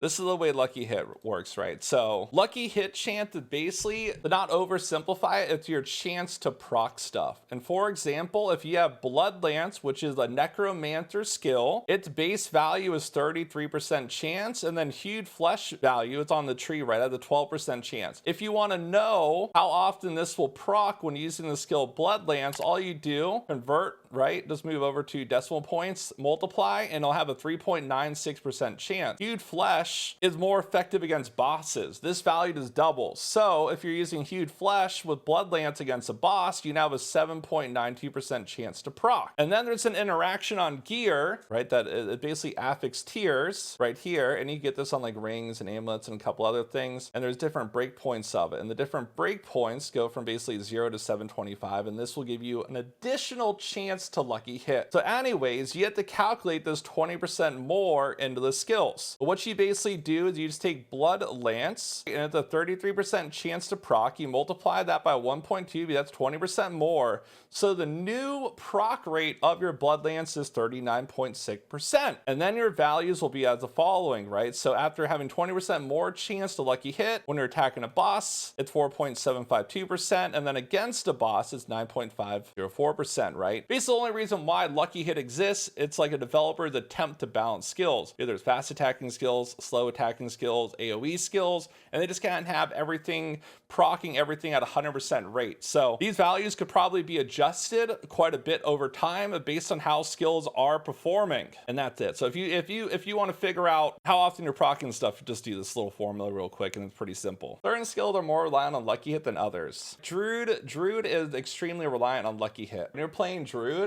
This is the way lucky hit works, right? So lucky hit chance is basically, to not oversimplify it, it's your chance to proc stuff. And for example, if you have Blood Lance, which is a necromancer skill, its base value is 33% chance, and then Hued Flesh value, it's on the tree, right, at the 12% chance. If you want to know how often this will proc when using the skill Blood Lance, all you do, convert, right, just move over to decimal points, multiply, and it'll have a 3.96% chance. Hued Flesh is more effective against bosses. This value does double. So if you're using Hued Flesh with Blood Lance against a boss, you now have a 7.92% chance to proc. And then there's an interaction on gear, right, that it basically affix tiers right here, and you get this on like rings and amulets and a couple other things, and there's different breakpoints of it, and the different breakpoints go from basically 0 to 725, and this will give you an additional chance to lucky hit. So anyways, you have to calculate this 20% more into the skills. But what you basically do is you just take Blood Lance, and it's a 33% chance to proc. You multiply that by 1.2, that's 20% more. So the new proc rate of your Blood Lance is 39.6%. And then your values will be as the following, right? So after having 20% more chance to lucky hit, when you're attacking a boss, it's 4.752%. And then against a boss, it's 9.504%, right? Basically, the only reason why lucky hit exists, it's like a developer's attempt to balance skills. There's fast attacking skills, slow attacking skills, AoE skills, and they just can't have everything procking everything at 100% rate. So these values could probably be adjusted quite a bit over time based on how skills are performing, and that's it. So if you want to figure out how often you're procking stuff, just do this little formula real quick, and it's pretty simple. Certain skills are more reliant on lucky hit than others. Druid is extremely reliant on lucky hit. When you're playing Druid,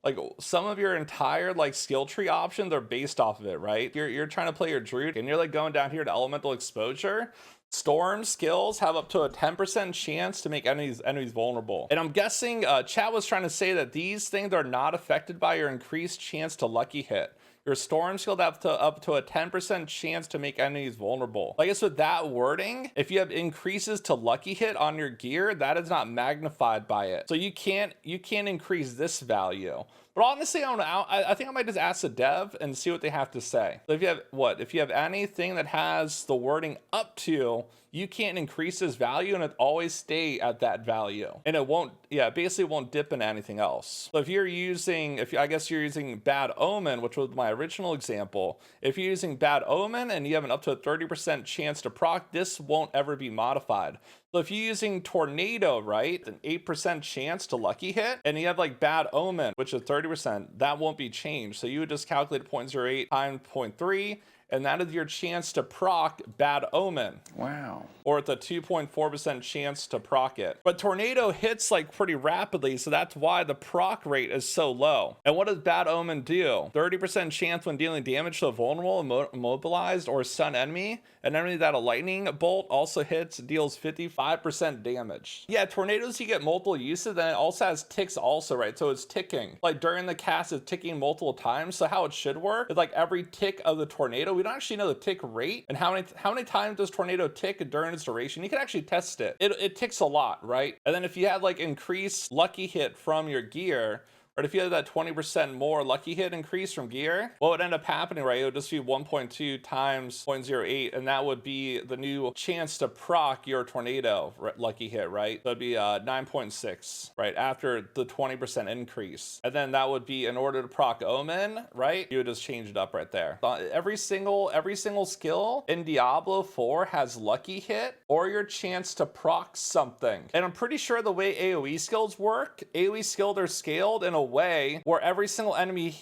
like some of your entire like skill tree options are based off of it, right? You're trying to play your Druid and you're like going down here to elemental exposure. Storm skills have up to a 10% chance to make enemies vulnerable. And I'm guessing chat was trying to say that these things are not affected by your increased chance to lucky hit. Your storm skill have up to a 10% chance to make enemies vulnerable. I guess with that wording, if you have increases to lucky hit on your gear, that is not magnified by it. So you can't increase this value. But honestly, I don't know. I think I might just ask the dev and see what they have to say. So if you have anything that has the wording up to, you can't increase this value and it always stay at that value. And it won't, basically won't dip into anything else. So if you're using, I guess you're using Bad Omen, which was my original example. If you're using Bad Omen and you have an up to a 30% chance to proc, this won't ever be modified. So if you're using Tornado, right, an 8% chance to lucky hit, and you have like Bad Omen, which is 30%, that won't be changed. So you would just calculate 0.08 times 0.3, and that is your chance to proc Bad Omen. Wow. Or it's a 2.4% chance to proc it. But Tornado hits like pretty rapidly, so that's why the proc rate is so low. And what does Bad Omen do? 30% chance when dealing damage to a vulnerable, immobilized, or stun enemy. An enemy that a lightning bolt also hits deals 55% damage. Yeah, tornadoes, you get multiple uses, and it also has ticks also, right? So it's ticking. Like during the cast, it's ticking multiple times. So how it should work is like every tick of the tornado, we don't actually know the tick rate and how many times does tornado tick during its duration. You can actually test it. It ticks a lot, right? And then if you have like increased lucky hit from your gear, But if you had that 20% more lucky hit increase from gear, what would end up happening, right? It would just be 1.2 times 0.08, and that would be the new chance to proc your tornado lucky hit, right? That'd be 9.6, right? After the 20% increase. And then that would be in order to proc Omen, right? You would just change it up right there. Every single skill in Diablo 4 has lucky hit or your chance to proc something. And I'm pretty sure the way AoE skills work, AoE skills are scaled in a way where every single enemy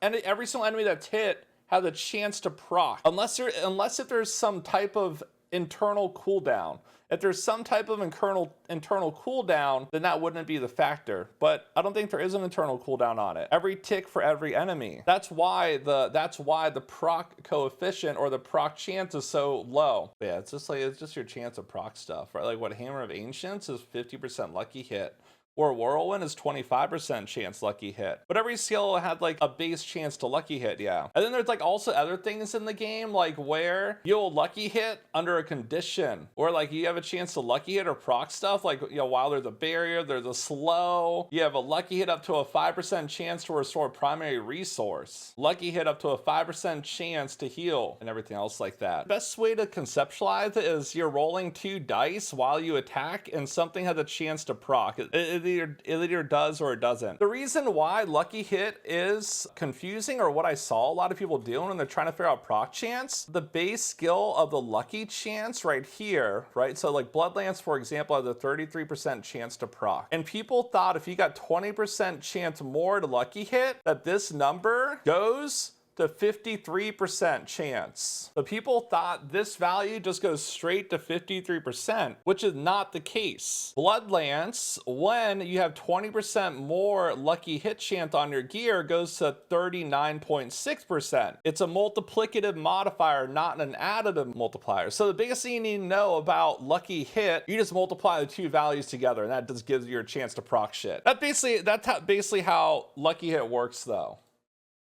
that's hit has a chance to proc, unless if there's some type of internal cooldown. If there's some type of internal cooldown, then that wouldn't be the factor. But I don't think there is an internal cooldown on it. Every tick for every enemy. That's why the proc coefficient or the proc chance is so low. But yeah, it's just your chance of proc stuff, right? Like what Hammer of Ancients is 50% lucky hit. or Whirlwind is 25% chance lucky hit. But every skill had like a base chance to lucky hit, yeah. And then there's like also other things in the game, like where you'll lucky hit under a condition, or like you have a chance to lucky hit or proc stuff, like, you know, while there's a barrier, there's a slow, you have a lucky hit up to a 5% chance to restore primary resource, lucky hit up to a 5% chance to heal, and everything else like that. Best way to conceptualize it is you're rolling 2 dice while you attack, and something has a chance to proc. It either does or it doesn't. The reason why lucky hit is confusing, or what I saw a lot of people doing when they're trying to figure out proc chance, the base skill of the lucky chance right here, right? So like Bloodlance, for example, has a 33% chance to proc. And people thought if you got 20% chance more to lucky hit, that this number goes to 53% chance. So people thought this value just goes straight to 53%, which is not the case. Bloodlance, when you have 20% more lucky hit chance on your gear, goes to 39.6%. It's a multiplicative modifier, not an additive multiplier. So the biggest thing you need to know about lucky hit, you just multiply the 2 values together, and that just gives you a chance to proc shit. That's basically how lucky hit works though.